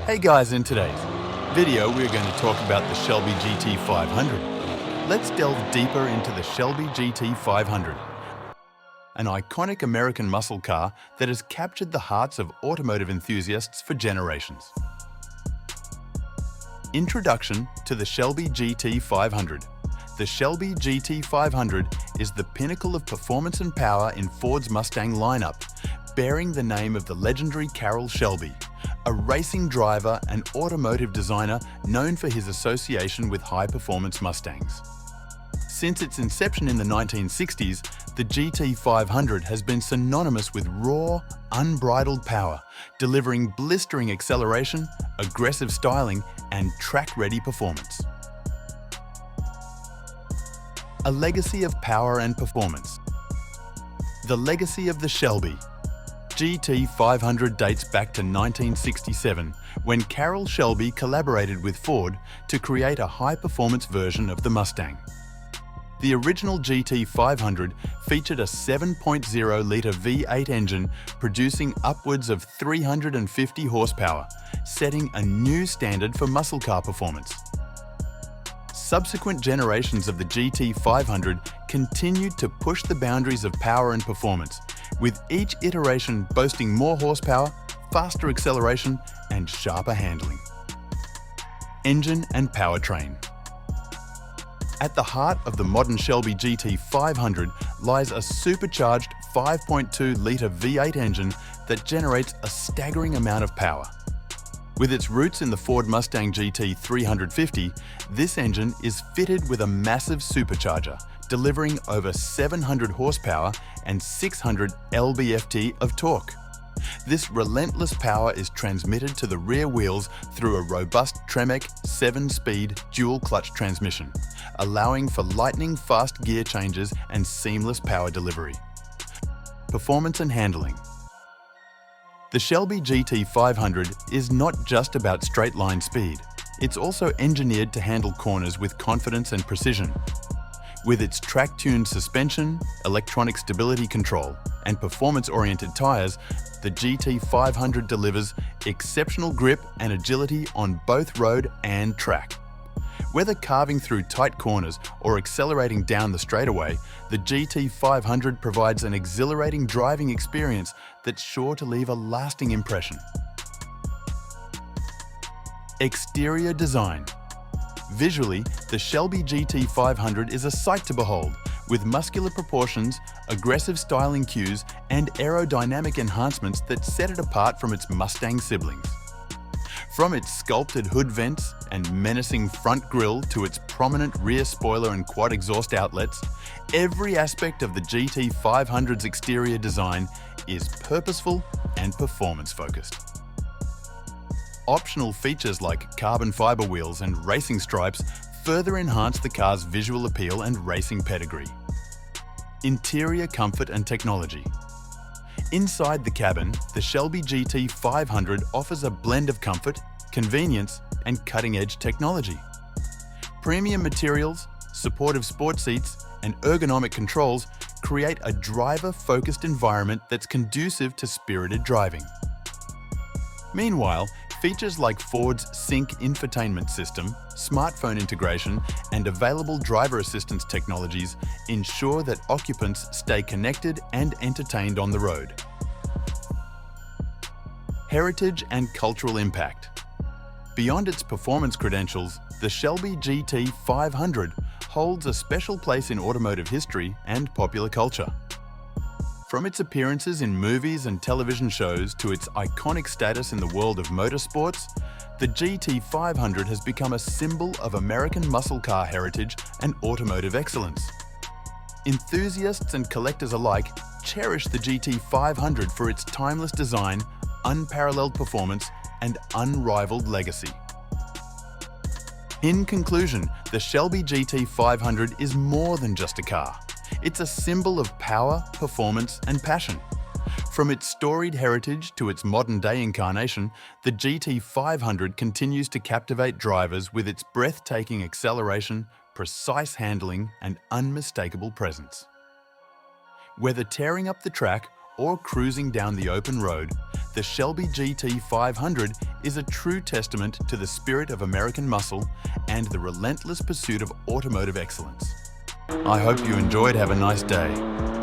Hey guys, in today's video we're going to talk about the Shelby Gt500. Let's delve deeper into the Shelby Gt500, an iconic American muscle car that has captured the hearts of automotive enthusiasts for generations. Introduction to the Shelby Gt500. The Shelby Gt500 is the pinnacle of performance and power in Ford's Mustang lineup, bearing the name of the legendary Carroll Shelby, a racing driver and automotive designer known for his association with high-performance Mustangs. Since its inception in the 1960s, the Gt500 has been synonymous with raw, unbridled power, delivering blistering acceleration, aggressive styling, and track-ready performance. A legacy of power and performance. The legacy of the Shelby Gt500 dates back to 1967, when Carroll Shelby collaborated with Ford to create a high-performance version of the Mustang. The original Gt500 featured a 7.0-litre V8 engine producing upwards of 350 horsepower, setting a new standard for muscle car performance. Subsequent generations of the Gt500 continued to push the boundaries of power and performance, with each iteration boasting more horsepower, faster acceleration, and sharper handling. Engine and powertrain. At the heart of the modern Shelby Gt500 lies a supercharged 5.2-litre V8 engine that generates a staggering amount of power. With its roots in the Ford Mustang GT350, this engine is fitted with a massive supercharger, delivering over 700 horsepower and 600 lb-ft of torque. This relentless power is transmitted to the rear wheels through a robust Tremec 7-speed dual-clutch transmission, allowing for lightning-fast gear changes and seamless power delivery. Performance and handling. The Shelby Gt500 is not just about straight-line speed. It's also engineered to handle corners with confidence and precision. With its track-tuned suspension, electronic stability control, and performance-oriented tyres, the Gt500 delivers exceptional grip and agility on both road and track. Whether carving through tight corners or accelerating down the straightaway, the Gt500 provides an exhilarating driving experience that's sure to leave a lasting impression. Exterior design. Visually, the Shelby Gt500 is a sight to behold, with muscular proportions, aggressive styling cues, and aerodynamic enhancements that set it apart from its Mustang siblings. From its sculpted hood vents and menacing front grille to its prominent rear spoiler and quad exhaust outlets, every aspect of the Gt500's exterior design is purposeful and performance-focused. Optional features like carbon fiber wheels and racing stripes further enhance the car's visual appeal and racing pedigree. Interior comfort and technology. Inside the cabin, the Shelby Gt500 offers a blend of comfort, convenience, and cutting-edge technology. Premium materials, supportive sport seats, and ergonomic controls create a driver-focused environment that's conducive to spirited driving. Meanwhile, features like Ford's Sync infotainment system, smartphone integration, and available driver assistance technologies ensure that occupants stay connected and entertained on the road. Heritage and cultural impact. Beyond its performance credentials, the Shelby Gt500 holds a special place in automotive history and popular culture. From its appearances in movies and television shows to its iconic status in the world of motorsports, the Gt500 has become a symbol of American muscle car heritage and automotive excellence. Enthusiasts and collectors alike cherish the Gt500 for its timeless design, unparalleled performance, and unrivaled legacy. In conclusion, the Shelby Gt500 is more than just a car. It's a symbol of power, performance, and passion. From its storied heritage to its modern-day incarnation, the Gt500 continues to captivate drivers with its breathtaking acceleration, precise handling, and unmistakable presence. Whether tearing up the track or cruising down the open road, the Shelby Gt500 is a true testament to the spirit of American muscle and the relentless pursuit of automotive excellence. I hope you enjoyed. Have a nice day.